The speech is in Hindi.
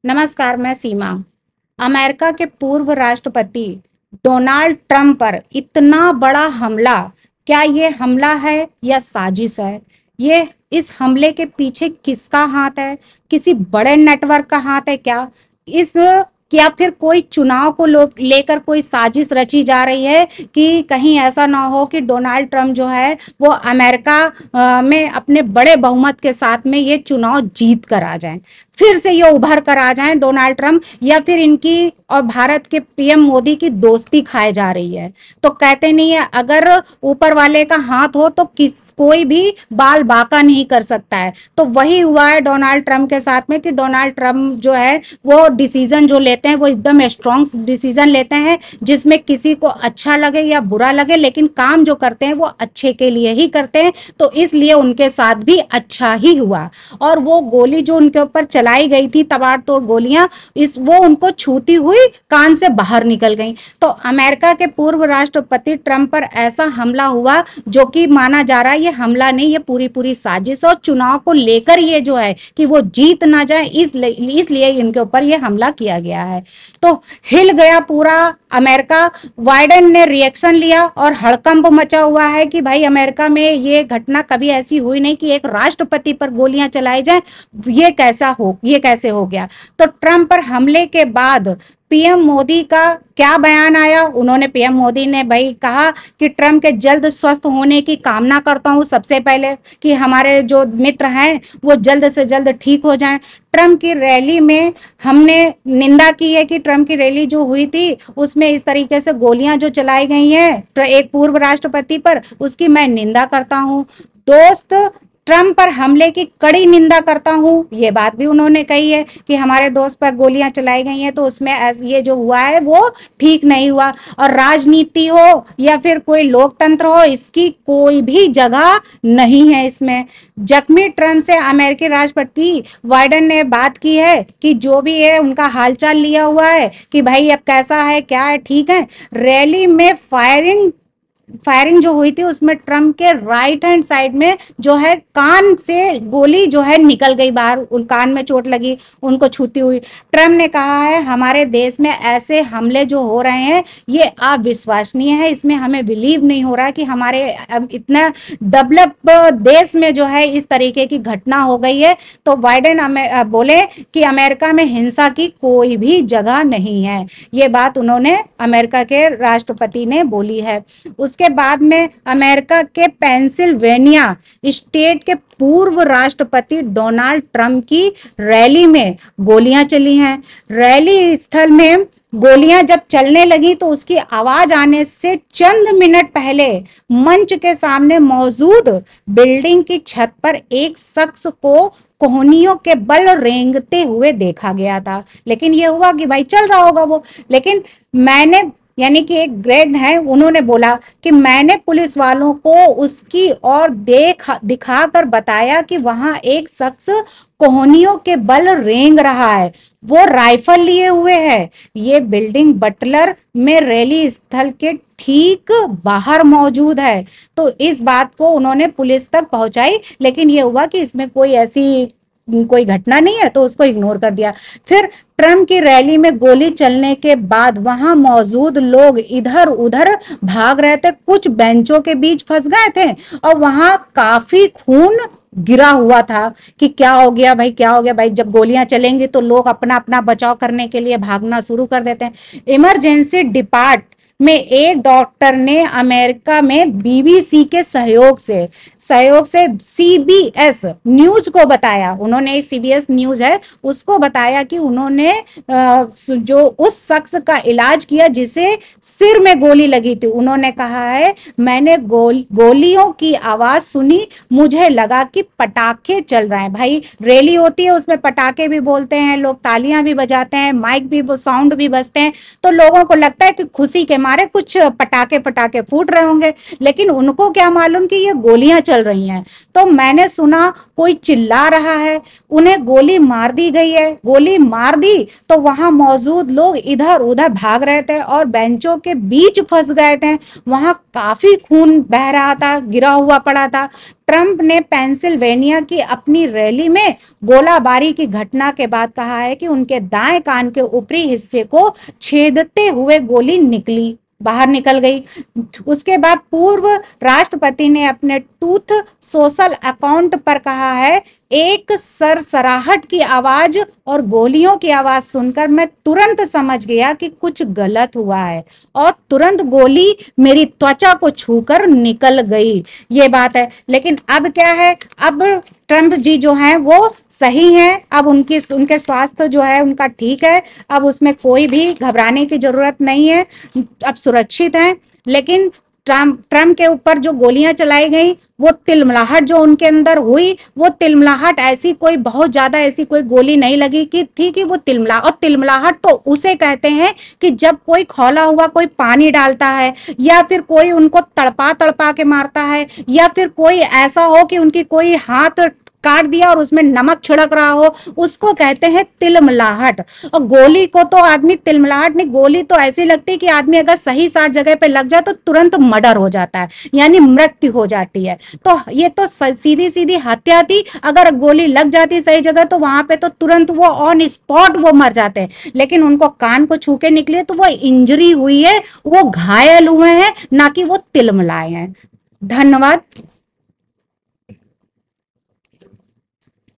नमस्कार, मैं सीमा। अमेरिका के पूर्व राष्ट्रपति डोनाल्ड ट्रंप पर इतना बड़ा हमला, क्या ये हमला है या साजिश है? ये इस हमले के पीछे किसका हाथ है? किसी बड़े नेटवर्क का हाथ है क्या? इस या फिर कोई चुनाव को लेकर कोई साजिश रची जा रही है कि कहीं ऐसा ना हो कि डोनाल्ड ट्रंप जो है वो अमेरिका में अपने बड़े बहुमत के साथ में ये चुनाव जीत कर आ जाए, फिर से ये उभर कर आ जाए डोनाल्ड ट्रंप, या फिर इनकी और भारत के पीएम मोदी की दोस्ती खाए जा रही है। तो कहते नहीं है, अगर ऊपर वाले का हाथ हो तो कोई भी बाल बाका नहीं कर सकता है। तो वही हुआ है डोनाल्ड ट्रंप के साथ में कि डोनाल्ड ट्रंप जो है वो डिसीजन जो लेते हैं वो एकदम स्ट्रॉन्ग डिसीजन लेते हैं, जिसमें किसी को अच्छा लगे या बुरा लगे, लेकिन काम जो करते हैं वो अच्छे के लिए ही करते हैं। तो इसलिए उनके साथ भी अच्छा ही हुआ। और वो गोली जो उनके ऊपर चलाई गई थी, तबाड़तोड़ गोलियां, वो उनको छूती हुई कान से बाहर निकल गई। तो अमेरिका के पूर्व राष्ट्रपति ट्रंप पर ऐसा हमला हुआ जो कि माना जा रहा है ये हमला नहीं, ये पूरी पूरी साजिश, और चुनाव को लेकर ये जो है कि वो जीत ना जाए इसलिए इनके ऊपर ये हमला किया गया है। तो हिल गया पूरा अमेरिका। बाइडेन ने रिएक्शन लिया और हड़कंप मचा हुआ है कि भाई अमेरिका में ये घटना कभी ऐसी हुई नहीं कि एक राष्ट्रपति पर गोलियां चलाई जाए। ये कैसे हो गया? तो ट्रंप पर हमले के बाद पीएम मोदी का क्या बयान आया? उन्होंने पीएम मोदी ने भाई कहा कि ट्रंप के जल्द स्वस्थ होने की कामना करता हूं, सबसे पहले कि हमारे जो मित्र हैं वो जल्द से जल्द ठीक हो जाएं। ट्रंप की रैली में हमने निंदा की है कि ट्रंप की रैली जो हुई थी उसमें इस तरीके से गोलियां जो चलाई गई हैं एक पूर्व राष्ट्रपति पर, उसकी मैं निंदा करता हूं। दोस्त, ट्रंप पर हमले की कड़ी निंदा करता हूं, ये बात भी उन्होंने कही है कि हमारे दोस्त पर गोलियां चलाई गई हैं तो उसमें ये जो हुआ है वो ठीक नहीं हुआ। और राजनीति हो या फिर कोई लोकतंत्र हो, इसकी कोई भी जगह नहीं है इसमें। जख्मी ट्रंप से अमेरिकी राष्ट्रपति बाइडेन ने बात की है कि जो भी है उनका हालचाल लिया हुआ है कि भाई अब कैसा है, क्या है, ठीक है। रैली में फायरिंग जो हुई थी उसमें ट्रंप के राइट हैंड साइड में जो है कान से गोली जो है निकल गई बाहर, उन कान में चोट लगी उनको छूती हुई। ट्रंप ने कहा है हमारे देश में ऐसे हमले जो हो रहे हैं ये अविश्वसनीय है, इसमें हमें बिलीव नहीं हो रहा कि हमारे इतना डेवलप देश में जो है इस तरीके की घटना हो गई है। तो बाइडेन बोले कि अमेरिका में हिंसा की कोई भी जगह नहीं है। ये बात उन्होंने अमेरिका के राष्ट्रपति ने बोली है। उसके बाद में अमेरिका के पेंसिल्वेनिया स्टेट के पूर्व राष्ट्रपति डोनाल्ड ट्रंप की रैली में गोलियां चली हैं। रैली स्थल में गोलियां जब चलने लगी तो उसकी आवाज आने से चंद मिनट पहले मंच के सामने मौजूद बिल्डिंग की छत पर एक शख्स को कोहनियों के बल रेंगते हुए देखा गया था। लेकिन यह हुआ कि भाई चल रहा होगा वो, लेकिन मैंने यानी कि एक ग्रेग है, उन्होंने बोला कि मैंने पुलिस वालों को उसकी ओर दिखाकर बताया कि वहां एक शख्स कोहनियों के बल रेंग रहा है, वो राइफल लिए हुए है। ये बिल्डिंग बटलर में रैली स्थल के ठीक बाहर मौजूद है। तो इस बात को उन्होंने पुलिस तक पहुंचाई, लेकिन ये हुआ कि इसमें कोई घटना नहीं है तो उसको इग्नोर कर दिया। फिर ट्रंप की रैली में गोली चलने के बाद वहां मौजूद लोग इधर उधर भाग रहे थे, कुछ बेंचों के बीच फंस गए थे और वहां काफी खून गिरा हुआ था कि क्या हो गया भाई, क्या हो गया भाई। जब गोलियां चलेंगी तो लोग अपना अपना बचाव करने के लिए भागना शुरू कर देते हैं। इमरजेंसी डिपार्ट में एक डॉक्टर ने अमेरिका में बीबीसी के सहयोग से सीबीएस न्यूज को बताया, उन्होंने एक सीबीएस न्यूज है उसको बताया कि उन्होंने जो उस शख्स का इलाज किया जिसे सिर में गोली लगी थी। उन्होंने कहा है मैंने गोलियों की आवाज सुनी, मुझे लगा कि पटाखे चल रहे हैं। भाई रैली होती है उसमें पटाखे भी बोलते हैं लोग, तालियां भी बजाते हैं, माइक भी साउंड भी बजते हैं, तो लोगों को लगता है कि खुशी के मारे कुछ पटाखे फूट रहे होंगे, लेकिन उनको क्या मालूम कि ये गोलियां चल रही हैं। तो मैंने सुना कोई चिल्ला रहा है, उन्हें गोली मार दी गई है। गोली मार दी तो वहां मौजूद लोग इधर उधर भाग रहे थे और बेंचों के बीच फंस गए थे। वहां काफी खून बह रहा था, गिरा हुआ पड़ा था। ट्रंप ने पेंसिल्वेनिया की अपनी रैली में गोलाबारी की घटना के बाद कहा है कि उनके दाएं कान के ऊपरी हिस्से को छेदते हुए गोली निकली, बाहर निकल गई। उसके बाद पूर्व राष्ट्रपति ने अपने ट्रूथ सोशल अकाउंट पर कहा है, एक सरसराहट की आवाज और गोलियों की आवाज सुनकर मैं तुरंत समझ गया कि कुछ गलत हुआ है और तुरंत गोली मेरी त्वचा को छूकर निकल गई। ये बात है। लेकिन अब क्या है, अब ट्रंप जी जो हैं वो सही हैं, अब उनके स्वास्थ्य जो है उनका ठीक है, अब उसमें कोई भी घबराने की जरूरत नहीं है, अब सुरक्षित हैं। लेकिन ट्रंप के ऊपर जो गोलियां चलाई गई, वो तिलमिलाहट जो उनके अंदर हुई, वो तिलमिलाहट ऐसी कोई बहुत ज्यादा ऐसी कोई गोली नहीं लगी कि थी कि वो और तिलमिलाहट तो उसे कहते हैं कि जब कोई खौला हुआ कोई पानी डालता है, या फिर कोई उनको तड़पा तड़पा के मारता है, या फिर कोई ऐसा हो कि उनकी कोई हाथ काट दिया और उसमें नमक छिड़क रहा हो, उसको कहते हैं तिलमिलाहट। और गोली को तो आदमी तिलमिलाहट नहीं, गोली तो ऐसी लगती है कि आदमी अगर सही साठ जगह पे लग जाए तो तुरंत मर्डर हो जाता है, यानी मृत्यु हो जाती है। तो ये तो सीधी सीधी हत्या थी। अगर गोली लग जाती सही जगह तो वहां पे तो तुरंत वो ऑन स्पॉट वो मर जाते हैं, लेकिन उनको कान को छू के निकले तो वो इंजरी हुई है, वो घायल हुए हैं, ना कि वो तिलमिलाए हैं। धन्यवाद।